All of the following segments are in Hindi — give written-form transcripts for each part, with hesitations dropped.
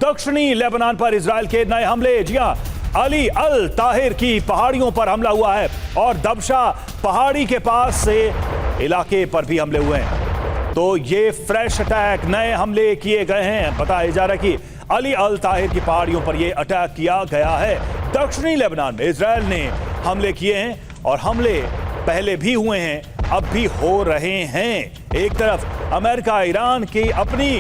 दक्षिणी लेबनान पर इजराइल के नए हमले। जी हां, अली अल ताहिर की पहाड़ियों पर हमला हुआ है और दबशा पहाड़ी के पास से इलाके पर भी हमले हुए हैं। तो ये फ्रेश अटैक, नए हमले किए गए हैं। बताया जा रहा है कि अली अल ताहिर की पहाड़ियों पर यह अटैक किया गया है। दक्षिणी लेबनान में इजराइल ने हमले किए हैं और हमले पहले भी हुए हैं, अब भी हो रहे हैं। एक तरफ अमेरिका ईरान की अपनी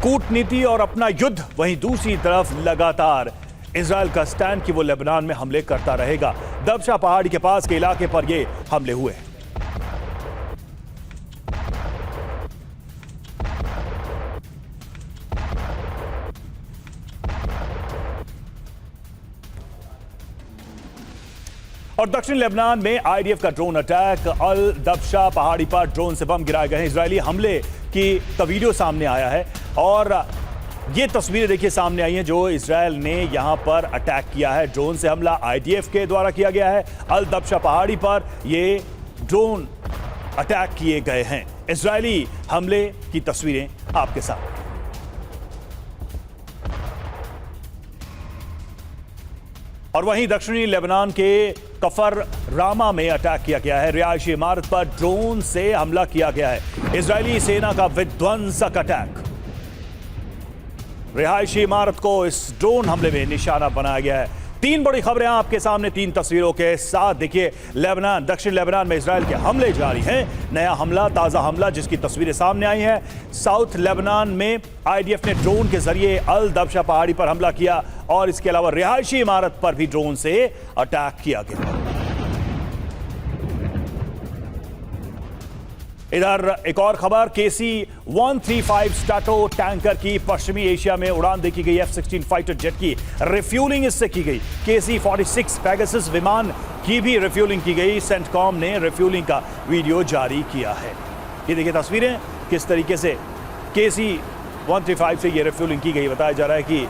कूटनीति और अपना युद्ध, वहीं दूसरी तरफ लगातार इजराइल का स्टैंड कि वो लेबनान में हमले करता रहेगा। दबशा पहाड़ी के पास के इलाके पर ये हमले हुए हैं। और दक्षिण लेबनान में आईडीएफ का ड्रोन अटैक। अल दबशा पहाड़ी पर ड्रोन से बम गिराए गए हैं। इजरायली हमले की वीडियो सामने आया है और ये तस्वीरें देखिए सामने आई हैं जो इजरायल ने यहां पर अटैक किया है। ड्रोन से हमला आईडीएफ के द्वारा किया गया है। अल दबशा पहाड़ी पर ये ड्रोन अटैक किए गए हैं। इजरायली हमले की तस्वीरें आपके साथ। और वहीं दक्षिणी लेबनान के कफर रामा में अटैक किया गया है। रिहायशी इमारत पर ड्रोन से हमला किया गया है। इजरायली सेना का विध्वंसक अटैक। रिहायशी इमारत को इस ड्रोन हमले में निशाना बनाया गया है। तीन बड़ी खबरें आपके सामने, तीन तस्वीरों के साथ। देखिए, लेबनान, दक्षिण लेबनान में इजरायल के हमले जारी हैं। नया हमला, ताजा हमला जिसकी तस्वीरें सामने आई हैं। साउथ लेबनान में आईडीएफ ने ड्रोन के जरिए अल दबशा पहाड़ी पर हमला किया और इसके अलावा रिहायशी इमारत पर भी ड्रोन से अटैक किया गया। इधर एक और खबर, KC-135 स्ट्रैटो टैंकर की पश्चिमी एशिया में उड़ान देखी गई। F-16 फाइटर जेट की रिफ्यूलिंग इससे की गई। KC-46 पेगासस विमान की भी रिफ्यूलिंग की गई। सेंटकॉम ने रिफ्यूलिंग का वीडियो जारी किया है। ये देखिए तस्वीरें किस तरीके से KC-135 से ये रिफ्यूलिंग की गई। बताया जा रहा है कि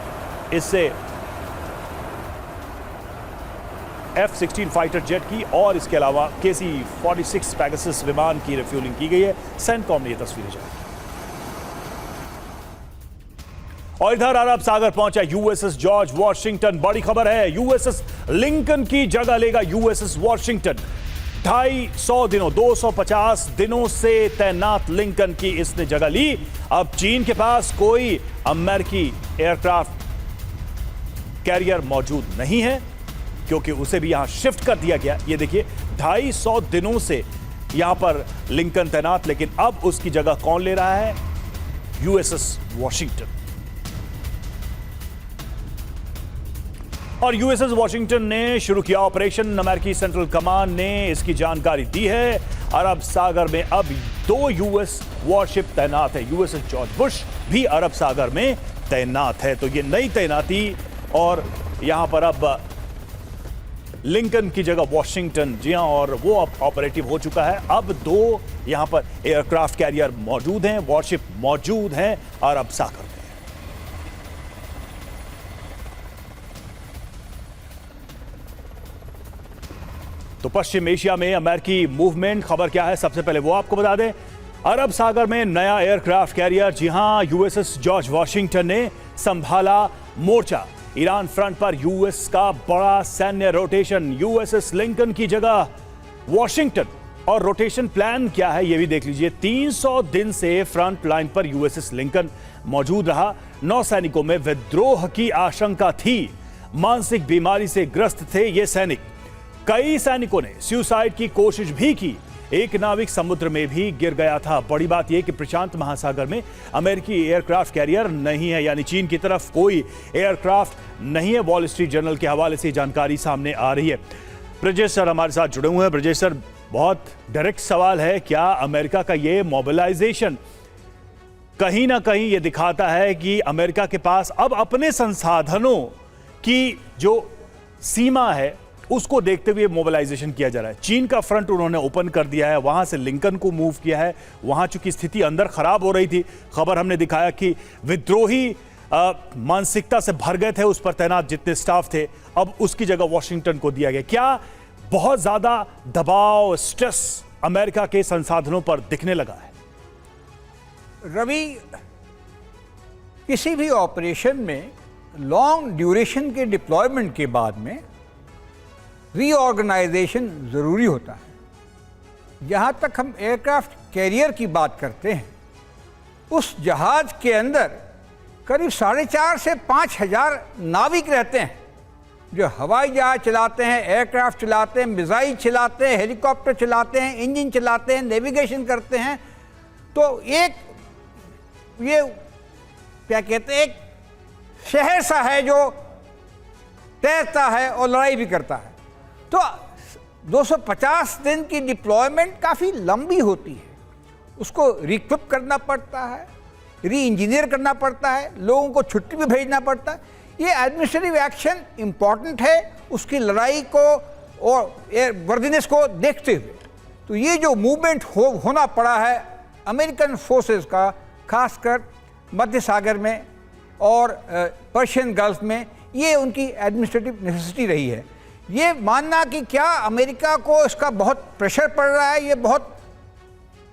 इससे F-16 फाइटर जेट की और इसके अलावा KC-46 पेगासस विमान की रिफ्यूलिंग की गई है। सेंटकॉम ने ये तस्वीरें जारी। और इधर अरब सागर पहुंचा USS जॉर्ज वॉशिंगटन। बड़ी खबर है, USS लिंकन की जगह लेगा USS वॉशिंगटन। 250 दिनों 250 दिनों से तैनात लिंकन की इसने जगह ली। अब चीन के पास कोई अमेरिकी एयरक्राफ्ट कैरियर मौजूद नहीं है क्योंकि उसे भी यहां शिफ्ट कर दिया गया। ये देखिए, 250 दिनों से यहां पर लिंकन तैनात, लेकिन अब उसकी जगह कौन ले रहा है? USS Washington. और USS वॉशिंगटन ने शुरू किया ऑपरेशन। अमेरिकी सेंट्रल कमांड ने इसकी जानकारी दी है। अरब सागर में अब 2 US वॉरशिप तैनात है। USS जॉर्ज बुश भी अरब सागर में तैनात है। तो ये नई तैनाती, और यहां पर अब लिंकन की जगह वॉशिंगटन, जी हां, और वो अब ऑपरेटिव हो चुका है। अब 2 यहां पर एयरक्राफ्ट कैरियर मौजूद हैं, वॉरशिप मौजूद हैं अरब सागर में। तो पश्चिम एशिया में अमेरिकी मूवमेंट, खबर क्या है सबसे पहले वो आपको बता दें। अरब सागर में नया एयरक्राफ्ट कैरियर, जी हां, USS जॉर्ज वॉशिंगटन ने संभाला मोर्चा। ईरान फ्रंट पर यूएस का बड़ा सैन्य रोटेशन। USS लिंकन की जगह वॉशिंगटन, और रोटेशन प्लान क्या है ये भी देख लीजिए। 300 दिन से फ्रंट लाइन पर USS लिंकन मौजूद रहा। नौसैनिकों में विद्रोह की आशंका थी। मानसिक बीमारी से ग्रस्त थे ये सैनिक। कई सैनिकों ने सुसाइड की कोशिश भी की। एक नाविक समुद्र में भी गिर गया था। बड़ी बात यह कि प्रशांत महासागर में अमेरिकी एयरक्राफ्ट कैरियर नहीं है, यानी चीन की तरफ कोई एयरक्राफ्ट नहीं है। वॉल स्ट्रीट जर्नल के हवाले से जानकारी सामने आ रही है। ब्रजेश सर हमारे साथ जुड़े हुए हैं। ब्रजेश सर, बहुत डायरेक्ट सवाल है, क्या अमेरिका का ये मोबिलाइजेशन कहीं ना कहीं ये दिखाता है कि अमेरिका के पास अब अपने संसाधनों की जो सीमा है उसको देखते हुए मोबिलाइजेशन किया जा रहा है? चीन का फ्रंट उन्होंने ओपन कर दिया है, वहां से लिंकन को मूव किया है। वहां चूंकि स्थिति अंदर खराब हो रही थी, खबर हमने दिखाया कि विद्रोही मानसिकता से भर गए थे उस पर तैनात जितने स्टाफ थे, अब उसकी जगह वॉशिंगटन को दिया गया। क्या बहुत ज्यादा दबाव, स्ट्रेस अमेरिका के संसाधनों पर दिखने लगा है? रवि, किसी भी ऑपरेशन में लॉन्ग ड्यूरेशन के डिप्लॉयमेंट के बाद में रीऑर्गेनाइजेशन ज़रूरी होता है। जहाँ तक हम एयरक्राफ्ट कैरियर की बात करते हैं, उस जहाज़ के अंदर करीब 4,500 से 5,000 नाविक रहते हैं जो हवाई जहाज चलाते हैं, एयरक्राफ्ट चलाते हैं, मिसाइल चलाते हैं, हेलीकॉप्टर चलाते हैं, इंजन चलाते हैं, नेविगेशन करते हैं। तो एक ये क्या कहते हैं, एक शहर सा है जो तैरता है और लड़ाई भी करता है। तो 250 दिन की डिप्लॉयमेंट काफ़ी लंबी होती है। उसको रिक्विप करना पड़ता है, री इंजीनियर करना पड़ता है, लोगों को छुट्टी भी भेजना पड़ता है। ये एडमिनिस्ट्रेटिव एक्शन इम्पॉर्टेंट है उसकी लड़ाई को और वर्दीनेस को देखते हुए। तो ये जो मूवमेंट होना पड़ा है अमेरिकन फोर्सेस का, खासकर मध्य सागर में और पर्शियन गल्फ में, ये उनकी एडमिनिस्ट्रेटिव नेसेसिटी रही है। ये मानना कि क्या अमेरिका को इसका बहुत प्रेशर पड़ रहा है, ये बहुत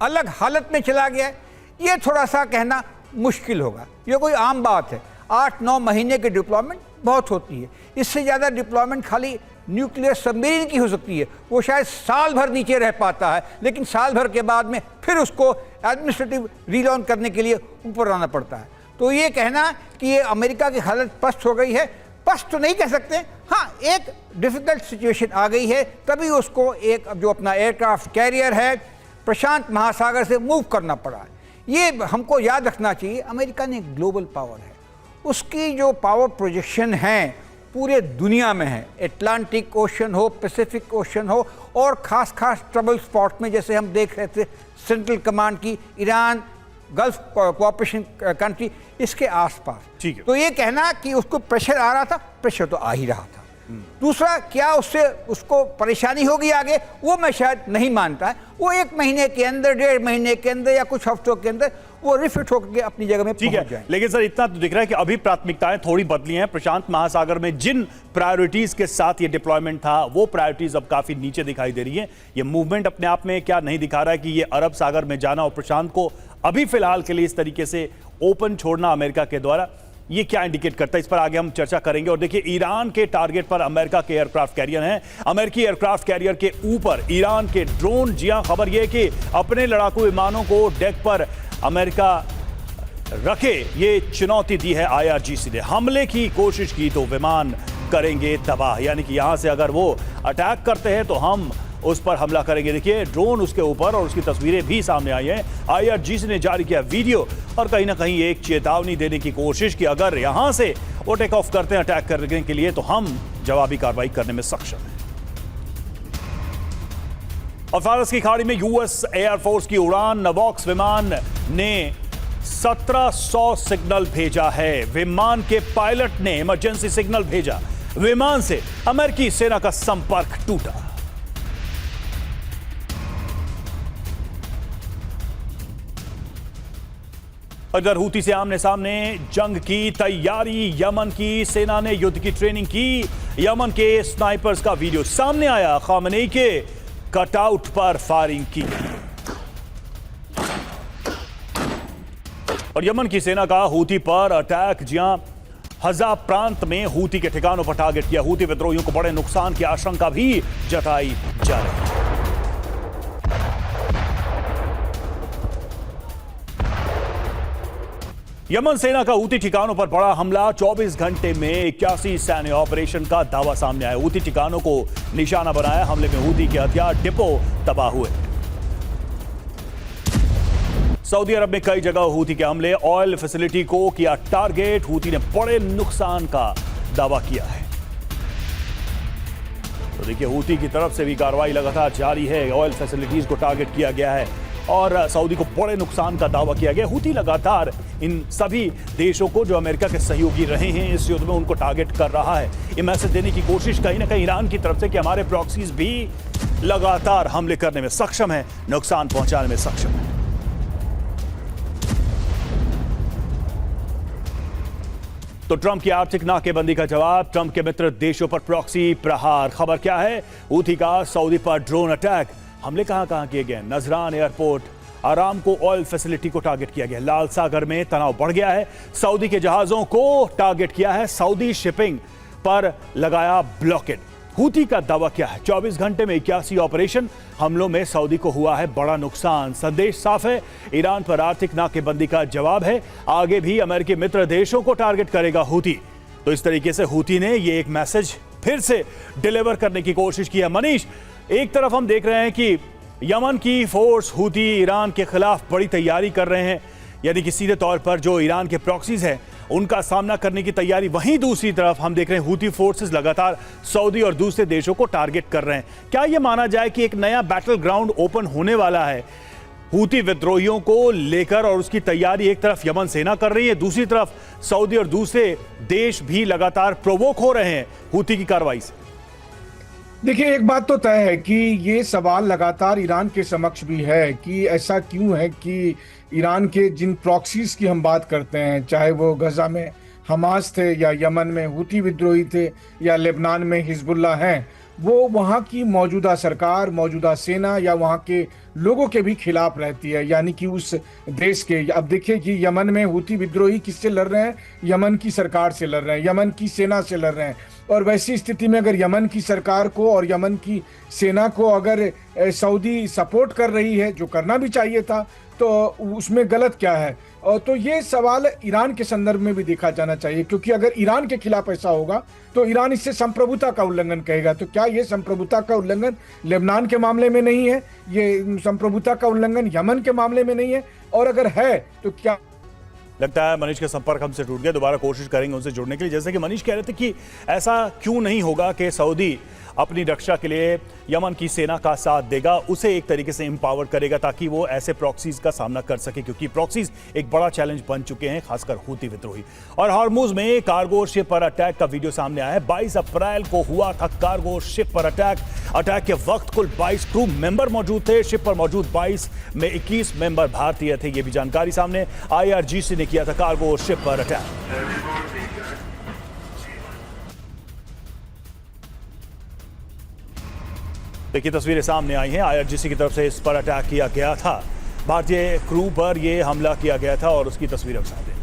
अलग हालत में चला गया है, ये थोड़ा सा कहना मुश्किल होगा। ये कोई आम बात है। 8-9 महीने की डिप्लॉयमेंट बहुत होती है। इससे ज़्यादा डिप्लॉयमेंट खाली न्यूक्लियर सबमरीन की हो सकती है, वो शायद साल भर नीचे रह पाता है, लेकिन साल भर के बाद में फिर उसको एडमिनिस्ट्रेटिव रीलॉन्च करने के लिए ऊपर आना पड़ता है। तो ये कहना कि ये अमेरिका की हालत पस्त हो गई है, पस्त तो नहीं कह सकते, हाँ एक डिफ़िकल्ट सिचुएशन आ गई है, तभी उसको एक जो अपना एयरक्राफ्ट कैरियर है प्रशांत महासागर से मूव करना पड़ा है। ये हमको याद रखना चाहिए, अमेरिका ने ग्लोबल पावर है, उसकी जो पावर प्रोजेक्शन है पूरे दुनिया में है। अटलांटिक ओशन हो, पैसिफिक ओशन हो, और ख़ास ट्रबल स्पॉट में जैसे हम देख रहे थे सेंट्रल कमांड की, ईरान, गल्फ कोऑपरेशन कंट्री, इसके आसपास। ठीक है। तो ये कहना कि उसको प्रेशर आ रहा था, प्रेशर तो आ ही रहा था। दूसरा, क्या उससे उसको परेशानी होगी आगे, वो मैं शायद नहीं मानता है। वो 1 महीने के अंदर, 1.5 महीने के अंदर या कुछ हफ्तों के अंदर वो रिफिट होकर अपनी जगह में पहुंच जाए। लेकिन सर इतना तो दिख रहा है कि अभी प्राथमिकताएं थोड़ी बदली हैं। प्रशांत महासागर में जिन प्रायोरिटीज के साथ ये डिप्लॉयमेंट था, वो प्रायोरिटीज अब काफी नीचे दिखाई दे रही है। ये मूवमेंट अपने आप में क्या नहीं दिखा रहा है कि ये अरब सागर में जाना और प्रशांत को अभी फिलहाल के लिए इस तरीके से ओपन छोड़ना अमेरिका के द्वारा, ये क्या इंडिकेट करता है? इस पर आगे हम चर्चा करेंगे। और देखिए, ईरान के टारगेट पर अमेरिका के एयरक्राफ्ट कैरियर हैं। अमेरिकी एयरक्राफ्ट कैरियर के ऊपर ईरान के ड्रोन। जी हां, खबर यह कि अपने लड़ाकू विमानों को डेक पर अमेरिका रखे, ये चुनौती दी है IRGC ने। हमले की कोशिश की तो विमान करेंगे तबाह, यानी कि यहां से अगर वो अटैक करते हैं तो हम उस पर हमला करेंगे। देखिए, ड्रोन उसके ऊपर और उसकी तस्वीरें भी सामने आई हैं। IRGC ने जारी किया वीडियो और कहीं ना कहीं एक चेतावनी देने की कोशिश कि अगर यहां से वो टेक ऑफ करते हैं अटैक करने के लिए तो हम जवाबी कार्रवाई करने में सक्षम हैं। और फारस की खाड़ी में US एयरफोर्स की उड़ान नवॉक्स विमान ने 1700 सिग्नल भेजा है। विमान के पायलट ने इमरजेंसी सिग्नल भेजा, विमान से अमेरिकी सेना का संपर्क टूटा। अगर हूती से आमने सामने जंग की तैयारी, यमन की सेना ने युद्ध की ट्रेनिंग की। यमन के स्नाइपर्स का वीडियो सामने आया, खामनेई के कटआउट पर फायरिंग की। और यमन की सेना का हूती पर अटैक। जी हां, हज़ा प्रांत में हूती के ठिकानों पर टारगेट किया। हूती विद्रोहियों को बड़े नुकसान की आशंका भी जताई जा रही है। यमन सेना का हूती ठिकानों पर बड़ा हमला। 24 घंटे में 81 सैन्य ऑपरेशन का दावा सामने आया। हूती ठिकानों को निशाना बनाया। हमले में हूती के हथियार डिपो तबाह हुए। सऊदी अरब में कई जगह हूती के हमले, ऑयल फैसिलिटी को किया टारगेट। हूती ने बड़े नुकसान का दावा किया है। तो देखिए, हूती की तरफ से भी कार्रवाई लगातार जारी है। ऑयल फैसिलिटीज को टारगेट किया गया है और सऊदी को बड़े नुकसान का दावा किया गया। हूती लगातार इन सभी देशों को जो अमेरिका के सहयोगी रहे हैं इस युद्ध में, उनको टारगेट कर रहा है। ये मैसेज देने की कोशिश कहीं ना कहीं ईरान की तरफ से कि हमारे प्रॉक्सीज भी लगातार हमले करने में सक्षम है, नुकसान पहुंचाने में सक्षम है। तो ट्रंप की आर्थिक नाकेबंदी का जवाब, ट्रंप के मित्र देशों पर प्रॉक्सी प्रहार। खबर क्या है? हूती का सऊदी पर ड्रोन अटैक। हमले कहां किए गए? नजरान एयरपोर्ट, आरामको ऑयल फैसिलिटी को टारगेट किया गया। लाल सागर में तनाव बढ़ गया है, सऊदी के जहाजों को टारगेट किया है, सऊदी शिपिंग पर लगाया ब्लॉकेड। हूती का दावा क्या है? 24 घंटे में 81 ऑपरेशन हमलों में सऊदी को हुआ है बड़ा नुकसान। संदेश साफ है, ईरान पर आर्थिक नाकेबंदी का जवाब है, आगे भी अमेरिकी मित्र देशों को टारगेट करेगा हूती। तो इस तरीके से हूती ने ये एक मैसेज फिर से डिलीवर करने की कोशिश की है। मनीष, एक तरफ हम देख रहे हैं कि यमन की फोर्स हूती ईरान के खिलाफ बड़ी तैयारी कर रहे हैं, यानी कि सीधे तौर पर जो ईरान के प्रॉक्सीज हैं उनका सामना करने की तैयारी। वहीं दूसरी तरफ हम देख रहे हैं हूती फोर्सेस लगातार सऊदी और दूसरे देशों को टारगेट कर रहे हैं। क्या यह माना जाए कि एक नया बैटल ग्राउंड ओपन होने वाला है हूती विद्रोहियों को लेकर, और उसकी तैयारी एक तरफ यमन सेना कर रही है, दूसरी तरफ सऊदी और दूसरे देश भी लगातार प्रोवोक हो रहे हैं हूती की कार्रवाई से? देखिए, एक बात तो तय है कि ये सवाल लगातार ईरान के समक्ष भी है कि ऐसा क्यों है कि ईरान के जिन प्रॉक्सीज की हम बात करते हैं, चाहे वो गजा में हमास थे या यमन में हूती विद्रोही थे या लेबनान में हिजबुल्लाह हैं, वो वहाँ की मौजूदा सरकार, मौजूदा सेना या वहाँ के लोगों के भी खिलाफ रहती है, यानी कि उस देश के। अब देखिए कि यमन में हूती विद्रोही किससे लड़ रहे हैं? यमन की सरकार से लड़ रहे हैं, यमन की सेना से लड़ रहे हैं। और वैसी स्थिति में अगर यमन की सरकार को और यमन की सेना को अगर सऊदी सपोर्ट कर रही है, जो करना भी चाहिए था, तो उसमें गलत क्या है? और तो ये सवाल ईरान के संदर्भ में भी देखा जाना चाहिए, क्योंकि अगर ईरान के खिलाफ ऐसा होगा तो ईरान इससे संप्रभुता का उल्लंघन कहेगा। तो क्या ये संप्रभुता का उल्लंघन लेबनान के मामले में नहीं है? ये संप्रभुता का उल्लंघन यमन के मामले में नहीं है? और अगर है तो क्या? लगता है मनीष का संपर्क हमसे टूट गया, दोबारा कोशिश करेंगे उनसे जुड़ने के लिए। जैसे कि मनीष कह रहे थे कि ऐसा क्यों नहीं होगा कि सऊदी अपनी रक्षा के लिए यमन की सेना का साथ देगा, उसे एक तरीके से एम्पावर करेगा ताकि वो ऐसे प्रॉक्सीज का सामना कर सके, क्योंकि प्रॉक्सीज एक बड़ा चैलेंज बन चुके हैं, खासकर हूती विद्रोही। और हॉर्मुज में कार्गो शिप पर अटैक का वीडियो सामने आया है। 22 अप्रैल को हुआ था कार्गो शिप पर अटैक। अटैक के वक्त कुल 22 क्रू मेंबर मौजूद थे। शिप पर मौजूद 22 में 21 मेंबर भारतीय थे, ये भी जानकारी सामने। IRGC ने किया था कार्गो शिप पर अटैक। देखिए, तस्वीरें सामने आई हैं। IRGC की तरफ से इस पर अटैक किया गया था, भारतीय क्रू पर यह हमला किया गया था और उसकी तस्वीरें सामने।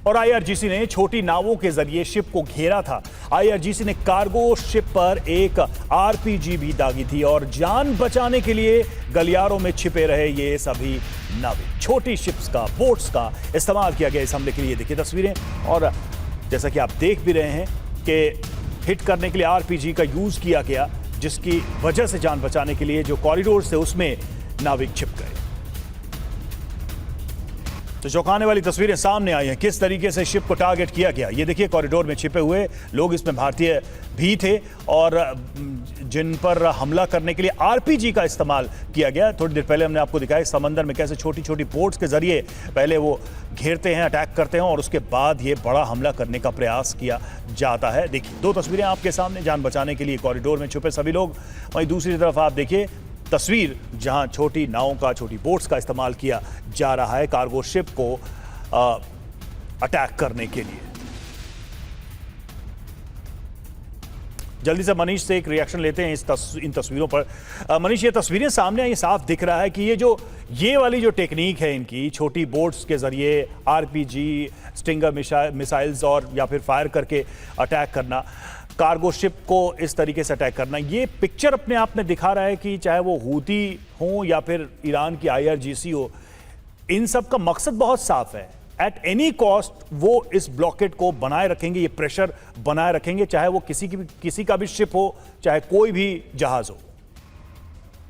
और IRGC ने छोटी नावों के जरिए शिप को घेरा था। IRGC ने कार्गो शिप पर एक RPG भी दागी थी और जान बचाने के लिए गलियारों में छिपे रहे ये सभी नाविक। छोटी शिप्स का, बोट्स का इस्तेमाल किया गया इस हमले के लिए। देखिए तस्वीरें, और जैसा कि आप देख भी रहे हैं कि हिट करने के लिए RPG का यूज किया गया, जिसकी वजह से जान बचाने के लिए जो कॉरिडोर थे उसमें नाविक छिप गए। तो चौंकाने वाली तस्वीरें सामने आई हैं, किस तरीके से शिप को टारगेट किया गया। ये देखिए, कॉरिडोर में छिपे हुए लोग, इसमें भारतीय भी थे, और जिन पर हमला करने के लिए RPG का इस्तेमाल किया गया। थोड़ी देर पहले हमने आपको दिखाया समंदर में कैसे छोटी छोटी बोट्स के जरिए पहले वो घेरते हैं, अटैक करते हैं, और उसके बाद ये बड़ा हमला करने का प्रयास किया जाता है। देखिए, दो तस्वीरें आपके सामने, जान बचाने के लिए कॉरिडोर में छुपे सभी लोग। वहीं दूसरी तरफ आप देखिए तस्वीर, जहां छोटी नावों का, छोटी बोट्स का इस्तेमाल किया जा रहा है कार्गो शिप को अटैक करने के लिए। जल्दी से मनीष से एक रिएक्शन लेते हैं इन तस्वीरों पर। मनीष, ये तस्वीरें सामने आई, साफ दिख रहा है कि ये वाली जो टेक्निक है इनकी, छोटी बोट्स के जरिए RPG, स्टिंगर मिसाइल्स और या फिर फायर करके अटैक करना, कार्गो शिप को इस तरीके से अटैक करना, ये पिक्चर अपने आप में दिखा रहा है कि चाहे वो हूती हो या फिर ईरान की IRGC हो, इन सब का मकसद बहुत साफ है। एट एनी कॉस्ट वो इस ब्लॉकेट को बनाए रखेंगे, ये प्रेशर बनाए रखेंगे, चाहे वो किसी का भी शिप हो, चाहे कोई भी जहाज हो।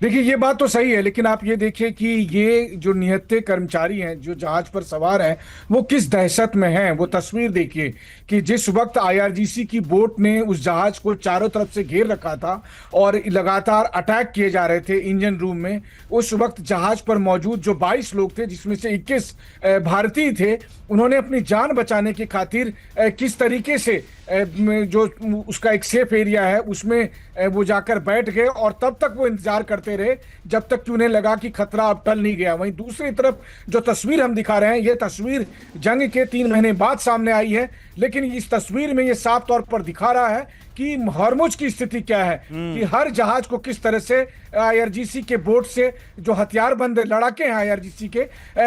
देखिए, ये बात तो सही है, लेकिन आप ये देखिए कि ये जो निहत्थे कर्मचारी हैं जो जहाज पर सवार हैं, वो किस दहशत में हैं। वो तस्वीर देखिए कि जिस वक्त IRGC की बोट ने उस जहाज को चारों तरफ से घेर रखा था और लगातार अटैक किए जा रहे थे इंजन रूम में, उस वक्त जहाज पर मौजूद जो 22 लोग थे, जिसमें से 21 भारतीय थे, उन्होंने अपनी जान बचाने की खातिर किस तरीके से जो उसका एक सेफ एरिया है उसमें वो जाकर बैठ गए, और तब तक वो इंतजार करते रहे जब तक कि उन्हें लगा कि खतरा अब टल नहीं गया। वहीं दूसरी तरफ जो तस्वीर हम दिखा रहे हैं, ये तस्वीर जंग के 3 महीने बाद सामने आई है, लेकिन इस तस्वीर में ये साफ तौर पर दिखा रहा है कि हॉर्मुज की स्थिति क्या है, कि हर जहाज को किस तरह से आईआरजीसी के बोट से जो हथियारबंद लड़ाके हैं आईआरजीसी के,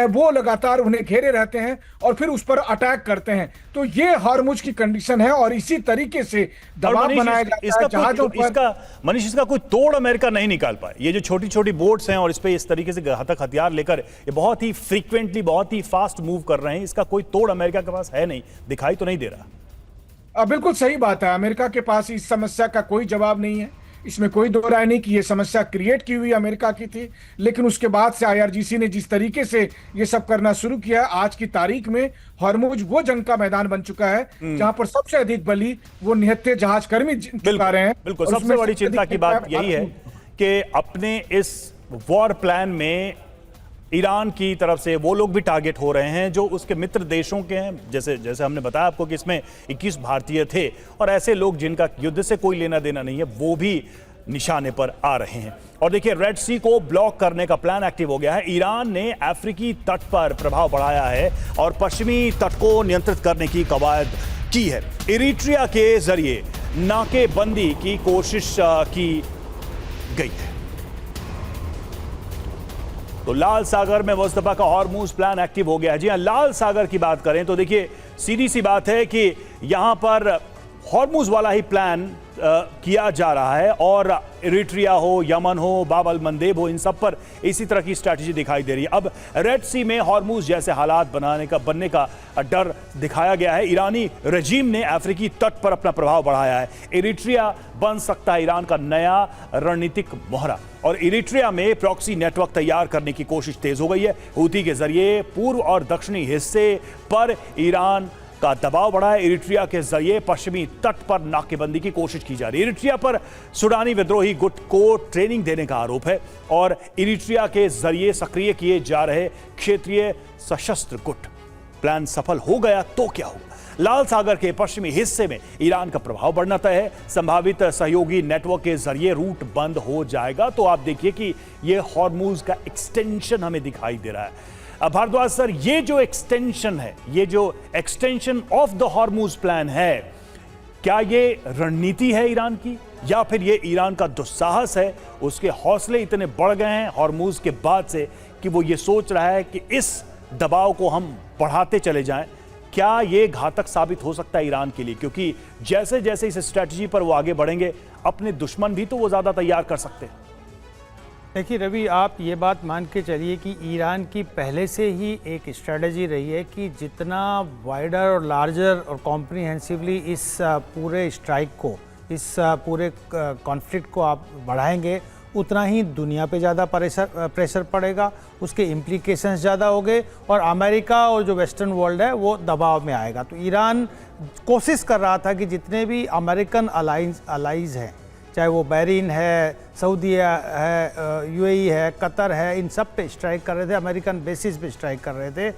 वो लगातार उन्हें घेरे रहते हैं और फिर उस पर अटैक करते हैं। तो ये हॉर्मुज की कंडीशन है और इसी तरीके से दबाव बनाया जाता है जहाजों पर। मनीष, इसका कोई तोड़ अमेरिका नहीं निकाल पाए। ये जो छोटी छोटी बोट्स हैं और इस पे इस तरीके से घातक हथियार लेकर ये बहुत ही फ्रीक्वेंटली, बहुत ही फास्ट मूव कर रहे हैं, इसका कोई तोड़ अमेरिका के पास है नहीं, दिखाई तो नहीं दे रहा। बिल्कुल सही बात है, अमेरिका के पास इस समस्या का कोई जवाब नहीं है। इसमें कोई दो राय नहीं कि ये समस्या क्रिएट की हुई अमेरिका की थी, लेकिन उसके बाद से आईआरजीसी ने जिस तरीके से ये सब करना शुरू किया, आज की तारीख में हॉर्मुज वो जंग का मैदान बन चुका है जहां पर सबसे अधिक बलि वो निहत्थे जहाज कर्मी चुका रहे हैं। बिल्कुल, सबसे बड़ी चिंता की बात यही है कि अपने इस वॉर प्लान में ईरान की तरफ से वो लोग भी टारगेट हो रहे हैं जो उसके मित्र देशों के हैं। जैसे जैसे हमने बताया आपको कि इसमें 21 भारतीय थे और ऐसे लोग जिनका युद्ध से कोई लेना देना नहीं है, वो भी निशाने पर आ रहे हैं। और देखिए, रेड सी को ब्लॉक करने का प्लान एक्टिव हो गया है। ईरान ने अफ्रीकी तट पर प्रभाव बढ़ाया है और पश्चिमी तट को नियंत्रित करने की कवायद की है। इरिट्रिया के जरिए नाकेबंदी की कोशिश की गई है। तो लाल सागर में मुस्तफा का हॉर्मुज प्लान एक्टिव हो गया है। जी हां, लाल सागर की बात करें तो देखिए, सीधी सी बात है कि यहां पर हॉर्मुज वाला ही प्लान किया जा रहा है और इरिट्रिया हो, यमन हो, बाब अल मंदेब हो, इन सब पर इसी तरह की स्ट्रैटेजी दिखाई दे रही है। अब रेड सी में हॉर्मुज जैसे हालात बनने का डर दिखाया गया है। ईरानी रजीम ने अफ्रीकी तट पर अपना प्रभाव बढ़ाया है। इरिट्रिया बन सकता है ईरान का नया रणनीतिक मोहरा और इरिट्रिया में प्रॉक्सी नेटवर्क तैयार करने की कोशिश तेज हो गई है। हूती के जरिए पूर्व और दक्षिणी हिस्से पर ईरान का दबाव बढ़ा है। इरिट्रिया के जरिए पश्चिमी तट पर नाकेबंदी की कोशिश की जा रही है। इरिट्रिया पर सुडानी विद्रोही गुट को ट्रेनिंग देने का आरोप है और इरिट्रिया के जरिए सक्रिय किए जा रहे क्षेत्रीय सशस्त्र गुट। प्लान सफल हो गया तो क्या होगा? लाल सागर के पश्चिमी हिस्से में ईरान का प्रभाव बढ़ना तय है। संभावित सहयोगी नेटवर्क के जरिए रूट बंद हो जाएगा। तो आप देखिए कि यह हॉर्मुज का एक्सटेंशन हमें दिखाई दे रहा है। अब भारद्वाज सर, ये जो एक्सटेंशन है, ये जो extension of the Hormuz plan है, क्या ये रणनीति है ईरान की या फिर ये ईरान का दुस्साहस है? उसके हौसले इतने बढ़ गए हैं हॉर्मुज के बाद से कि वो ये सोच रहा है कि इस दबाव को हम बढ़ाते चले जाएं। क्या ये घातक साबित हो सकता है ईरान के लिए? क्योंकि जैसे जैसे इस स्ट्रैटेजी पर वो आगे बढ़ेंगे, अपने दुश्मन भी तो वो ज्यादा तैयार कर सकते हैं। देखिए रवि, आप ये बात मान के चलिए कि ईरान की पहले से ही एक स्ट्रेटजी रही है कि जितना वाइडर और लार्जर और कॉम्प्रिहेंसिवली इस पूरे स्ट्राइक को, इस पूरे कॉन्फ्लिक्ट को आप बढ़ाएंगे, उतना ही दुनिया पे ज़्यादा प्रेशर पड़ेगा, उसके इम्प्लीकेशंस ज़्यादा होंगे और अमेरिका और जो वेस्टर्न वर्ल्ड है वो दबाव में आएगा। तो ईरान कोशिश कर रहा था कि जितने भी अमेरिकन अलाइज हैं, चाहे वो बहरीन है, सऊदी है, यूएई है, कतर है, इन सब पे स्ट्राइक कर रहे थे, अमेरिकन बेसिस पे स्ट्राइक कर रहे थे।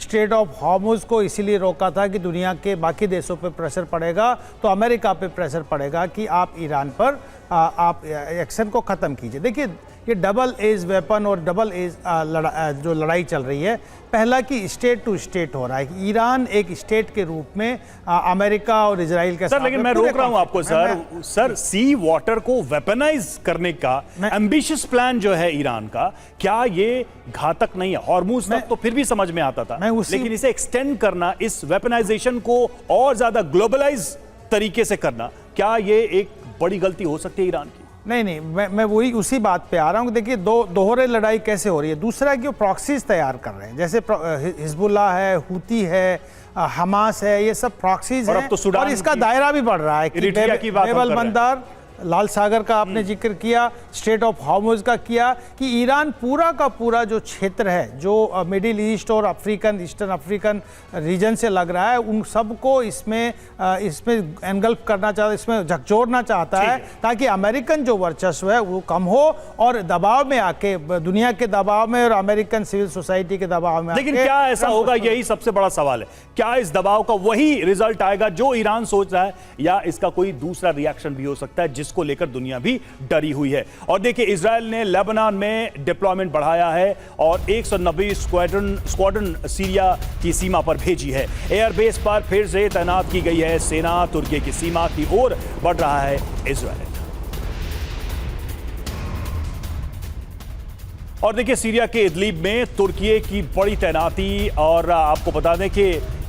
स्ट्रेट ऑफ हॉर्मुज को इसीलिए रोका था कि दुनिया के बाकी देशों पे प्रेशर पड़ेगा तो अमेरिका पे प्रेशर पड़ेगा कि आप ईरान पर आप एक्शन को ख़त्म कीजिए। देखिए, ये डबल एज वेपन और डबल एज जो लड़ाई चल रही है, पहला कि स्टेट टू स्टेट हो रहा है। ईरान एक स्टेट के रूप में अमेरिका और इजराइल के साथ। लेकिन मैं रोक रहा हूं आपको सर, सी वाटर को वेपनाइज करने का एम्बिशियस प्लान जो है ईरान का, क्या ये घातक नहीं है? हॉर्मुज तक तो फिर भी समझ में आता था, लेकिन इसे एक्सटेंड करना, इस वेपनाइजेशन को और ज्यादा ग्लोबलाइज तरीके से करना, क्या ये एक बड़ी गलती हो सकती है ईरान की? नहीं, मैं वही उसी बात पे आ रहा हूँ। देखिए, दोहरे लड़ाई कैसे हो रही है। दूसरा कि वो प्रॉक्सीज तैयार कर रहे हैं, जैसे हिजबुल्लाह है, हूती है, हमास है, ये सब प्रॉक्सीज हैं और इसका दायरा भी बढ़ रहा है कि बेबल बंदर, लाल सागर का आपने जिक्र किया, स्ट्रेट ऑफ हॉर्मुज का किया, कि ईरान पूरा का पूरा जो क्षेत्र है, जो मिडिल ईस्ट और ईस्टर्न अफ्रीकन रीजन से लग रहा है, उन सबको इसमें एनगल्फ करना चाहता है, इसमें झकझोरना चाहता है, ताकि अमेरिकन जो वर्चस्व है वो कम हो और दबाव में आके, दुनिया के दबाव में और अमेरिकन सिविल सोसाइटी के दबाव में। लेकिन क्या ऐसा होगा? यही सबसे बड़ा सवाल है। क्या इस दबाव का वही रिजल्ट आएगा जो ईरान सोच रहा है, या इसका कोई दूसरा रिएक्शन भी हो सकता है जिस जिसको लेकर दुनिया भी डरी हुई है। और देखिए, इजराइल ने लेबनान में डिप्लॉयमेंट बढ़ाया है और 190 स्क्वाड्रन सीरिया की सीमा पर भेजी है। एयरबेस पर फिर से तैनात की गई है सेना। तुर्की की सीमा की ओर बढ़ रहा है इजराइल। और देखिए, सीरिया के इदलिब में तुर्की की बड़ी तैनाती, और आपको बता दें कि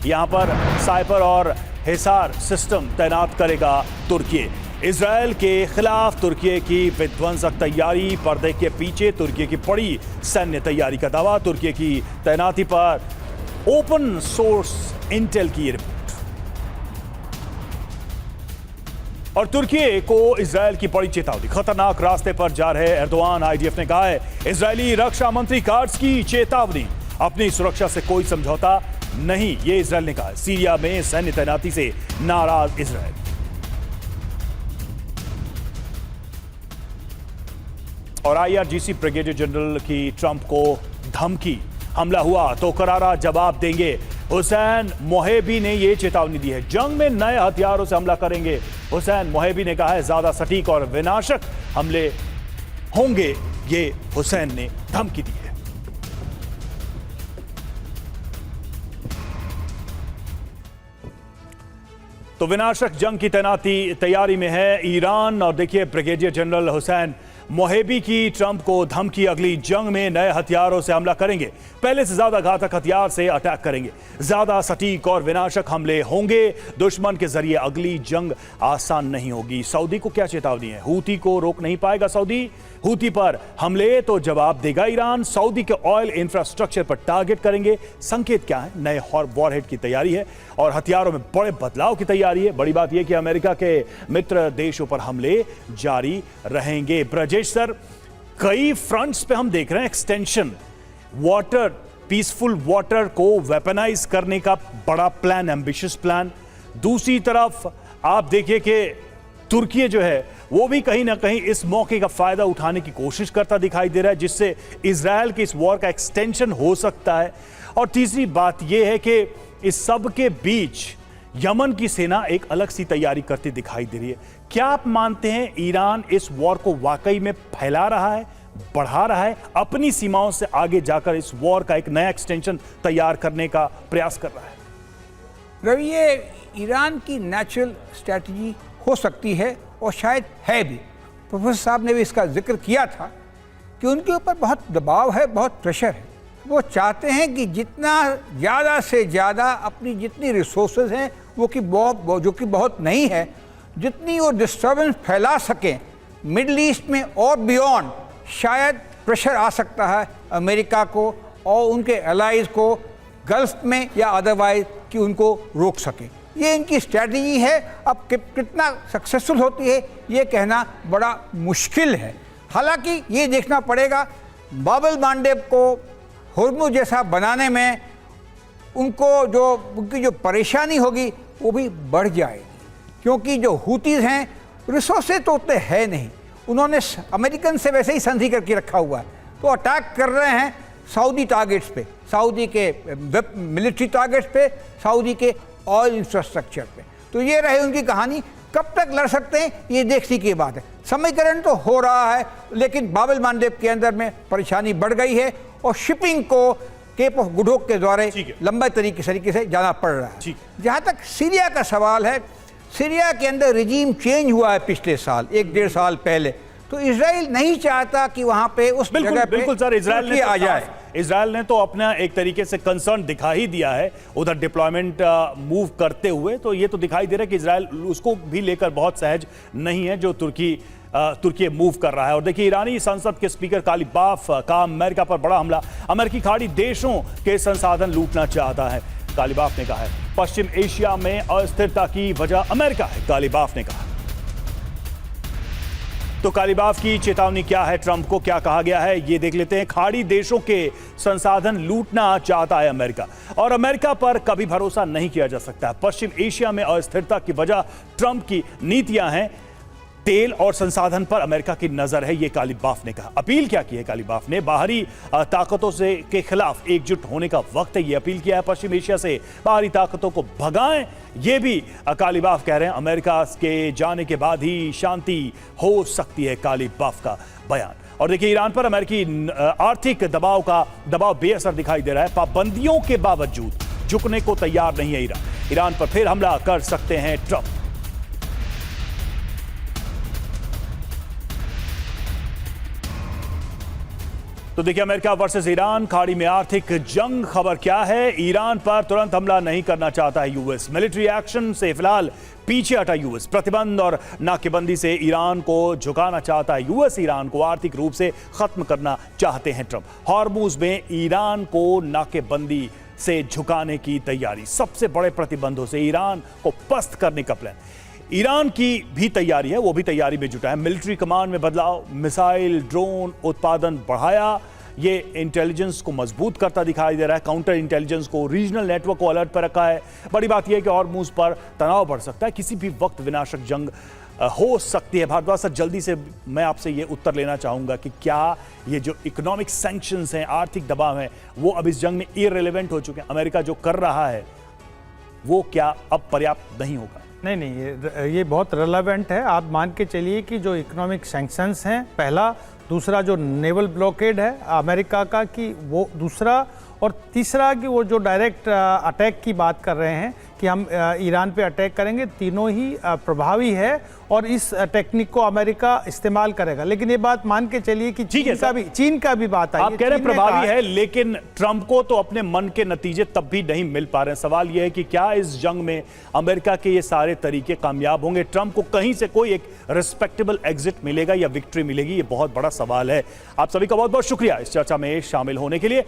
यहां पर साइपर और हिसार सिस्टम तैनात करेगा तुर्की। इजराइल के खिलाफ तुर्की की विध्वंसक तैयारी, पर्दे के पीछे तुर्की की बड़ी सैन्य तैयारी का दावा। तुर्की की तैनाती पर ओपन सोर्स इंटेल की रिपोर्ट। और तुर्की को इजरायल की बड़ी चेतावनी, खतरनाक रास्ते पर जा रहे एर्दोआन। आईडीएफ ने कहा है, इजरायली रक्षा मंत्री कार्ड्स की चेतावनी, अपनी सुरक्षा से कोई समझौता नहीं, ये इजरायल ने कहा। सीरिया में सैन्य तैनाती से नाराज इजरायल। और आईआरजीसी ब्रिगेडियर जनरल की ट्रंप को धमकी, हमला हुआ तो करारा जवाब देंगे। हुसैन मोहेबी ने यह चेतावनी दी है, जंग में नए हथियारों से हमला करेंगे। हुसैन मोहेबी ने कहा है, ज्यादा सटीक और विनाशक हमले होंगे, ये हुसैन ने धमकी दी है। तो विनाशक जंग की तैयारी में है ईरान। और देखिए, ब्रिगेडियर जनरल हुसैन मोहेबी की ट्रंप को धमकी, अगली जंग में नए हथियारों से हमला करेंगे, पहले से ज्यादा घातक हथियार से अटैक करेंगे, ज्यादा सटीक और विनाशक हमले होंगे। दुश्मन के जरिए अगली जंग आसान नहीं होगी। सऊदी को क्या चेतावनी है? हूती को रोक नहीं पाएगा सऊदी। हूती पर हमले तो जवाब देगा ईरान। सऊदी के ऑयल इंफ्रास्ट्रक्चर पर टारगेट करेंगे। संकेत क्या है? नए वॉरहेड की तैयारी है और हथियारों में बड़े बदलाव की तैयारी है। बड़ी बात यह कि अमेरिका के मित्र देशों पर हमले जारी रहेंगे। ब्रजेश सर, कई फ्रंट्स पे हम देख रहे हैं एक्सटेंशन, वाटर, पीसफुल वाटर को वेपनाइज करने का बड़ा प्लान, एम्बिशियस प्लान। दूसरी तरफ आप देखिए कि तुर्की जो है वो भी कहीं ना कहीं इस मौके का फायदा उठाने की कोशिश करता दिखाई दे रहा है, जिससे इजरायल के इस वॉर का एक्सटेंशन हो सकता है। और तीसरी बात यह है कि इस सब के बीच यमन की सेना एक अलग सी तैयारी करती दिखाई दे रही है। क्या आप मानते हैं ईरान इस वॉर को वाकई में फैला रहा है, बढ़ा रहा है, अपनी सीमाओं से आगे जाकर इस वॉर का एक नया एक्सटेंशन तैयार करने का प्रयास कर रहा है? रवि, ये ईरान की नेचुरल स्ट्रैटेजी हो सकती है और शायद है भी। प्रोफेसर साहब ने भी इसका जिक्र किया था कि उनके ऊपर बहुत दबाव है, बहुत प्रेशर है। वो चाहते हैं कि जितना ज़्यादा से ज़्यादा अपनी जितनी रिसोर्सेज हैं वो जो कि बहुत नहीं है, जितनी वो डिस्टर्बेंस फैला सकें मिडल ईस्ट में और बियॉन्ड। शायद प्रेशर आ सकता है अमेरिका को और उनके एलाइज को गल्फ में या अदरवाइज कि उनको रोक सकें। ये इनकी स्ट्रैटेजी है। अब कितना सक्सेसफुल होती है ये कहना बड़ा मुश्किल है। हालांकि ये देखना पड़ेगा, बाब एल मांडेब को हुर्मुज़ जैसा बनाने में उनकी जो परेशानी होगी वो भी बढ़ जाएगी, क्योंकि जो हूतीज़ हैं रिसोर्सेज तो उतने है नहीं। उन्होंने अमेरिकन से वैसे ही संधि करके रखा हुआ है, तो अटैक कर रहे हैं सऊदी टारगेट्स पे, सऊदी के मिलिट्री टारगेट्स पे, सऊदी के ऑयल इंफ्रास्ट्रक्चर पे। तो ये रहे उनकी कहानी। कब तक लड़ सकते हैं ये देखने की बात है। समीकरण तो हो रहा है, लेकिन बाब एल मांडेब के अंदर में परेशानी बढ़ गई है और शिपिंग को केप ऑफ गुड होप के द्वारा लंबे तरीके से जाना पड़ रहा है। जहाँ तक सीरिया का सवाल है, सीरिया के अंदर रिजीम चेंज हुआ है पिछले साल, 1-1.5 साल पहले। तो इजराइल नहीं चाहता कि वहां पे उस जगह पे सर, इजराइल ने आ जाए। इजराइल ने तो अपना एक तरीके से कंसर्न दिखा ही दिया है उधर डिप्लॉयमेंट मूव करते हुए। तो ये तो दिखाई दे रहा है कि इजराइल उसको भी लेकर बहुत सहज नहीं है जो तुर्की मूव कर रहा है। और देखिए, ईरानी संसद के स्पीकर कालिबाफ का अमेरिका पर बड़ा हमला, अमेरिकी खाड़ी देशों के संसाधन लूटना चाहता है। कालिबाफ ने कहा है, पश्चिम एशिया में अस्थिरता की वजह अमेरिका है, कालिबाफ ने कहा। तो कालिबाफ की चेतावनी क्या है, ट्रंप को क्या कहा गया है, ये देख लेते हैं। खाड़ी देशों के संसाधन लूटना चाहता है अमेरिका, और अमेरिका पर कभी भरोसा नहीं किया जा सकता। पश्चिम एशिया में अस्थिरता की वजह ट्रंप की नीतियां हैं। तेल और संसाधन पर अमेरिका की नजर है, ये कालीबाफ ने कहा। अपील क्या की है कालीबाफ ने? बाहरी ताकतों से के खिलाफ एकजुट होने का वक्त है, ये अपील किया है। पश्चिम एशिया से बाहरी ताकतों को भगाएं, ये भी कालीबाफ कह रहे हैं। अमेरिका के जाने के बाद ही शांति हो सकती है, कालीबाफ का बयान। और देखिए, ईरान पर अमेरिकी आर्थिक दबाव बेअसर दिखाई दे रहा है। पाबंदियों के बावजूद झुकने को तैयार नहीं है ईरान पर फिर हमला कर सकते हैं ट्रंप। तो देखिए, अमेरिका वर्सेस ईरान, खाड़ी में आर्थिक जंग। खबर क्या है? ईरान पर तुरंत हमला नहीं करना चाहता है यूएस। मिलिट्री एक्शन से फिलहाल पीछे हटा यूएस। प्रतिबंध और नाकेबंदी से ईरान को झुकाना चाहता है यूएस। ईरान को आर्थिक रूप से खत्म करना चाहते हैं ट्रंप। हॉर्मुज में ईरान को नाकेबंदी से झुकाने की तैयारी। सबसे बड़े प्रतिबंधों से ईरान को पस्त करने का प्लान। ईरान की भी तैयारी है, वो भी तैयारी में जुटा है। मिलिट्री कमांड में बदलाव, मिसाइल ड्रोन उत्पादन बढ़ाया, ये इंटेलिजेंस को मजबूत करता दिखाई दे रहा है। काउंटर इंटेलिजेंस को, रीजनल नेटवर्क को अलर्ट पर रखा है। बड़ी बात यह है कि हॉर्मुज पर तनाव बढ़ सकता है, किसी भी वक्त विनाशक जंग हो सकती है। भारद्वाज सर, जल्दी से मैं आपसे ये उत्तर लेना चाहूंगा कि क्या ये जो इकोनॉमिक सैंक्शंस हैं, आर्थिक दबाव हैं, वो अब इस जंग में इररिलेवेंट हो चुके हैं? अमेरिका जो कर रहा है वो क्या अब पर्याप्त नहीं होगा? नहीं, ये बहुत रेलेवेंट है। आप मान के चलिए कि जो इकोनॉमिक सैंक्शंस हैं पहला, दूसरा जो नेवल ब्लॉकेड है अमेरिका का कि वो दूसरा, और तीसरा कि वो जो डायरेक्ट अटैक की बात कर रहे हैं कि हम ईरान पे अटैक करेंगे, तीनों ही प्रभावी है और इस टेक्निक को अमेरिका इस्तेमाल करेगा। लेकिन ये बात मान के चलिए कि चीन का भी बात आई। आप कह रहे हैं प्रभावी है, लेकिन ट्रंप को तो अपने मन के नतीजे तब भी नहीं मिल पा रहे हैं। सवाल यह है कि क्या इस जंग में अमेरिका के ये सारे तरीके कामयाब होंगे? ट्रंप को कहीं से कोई एक रिस्पेक्टेबल एग्जिट मिलेगा या विक्ट्री मिलेगी? ये बहुत बड़ा सवाल है। आप सभी का बहुत बहुत शुक्रिया इस चर्चा में शामिल होने के लिए।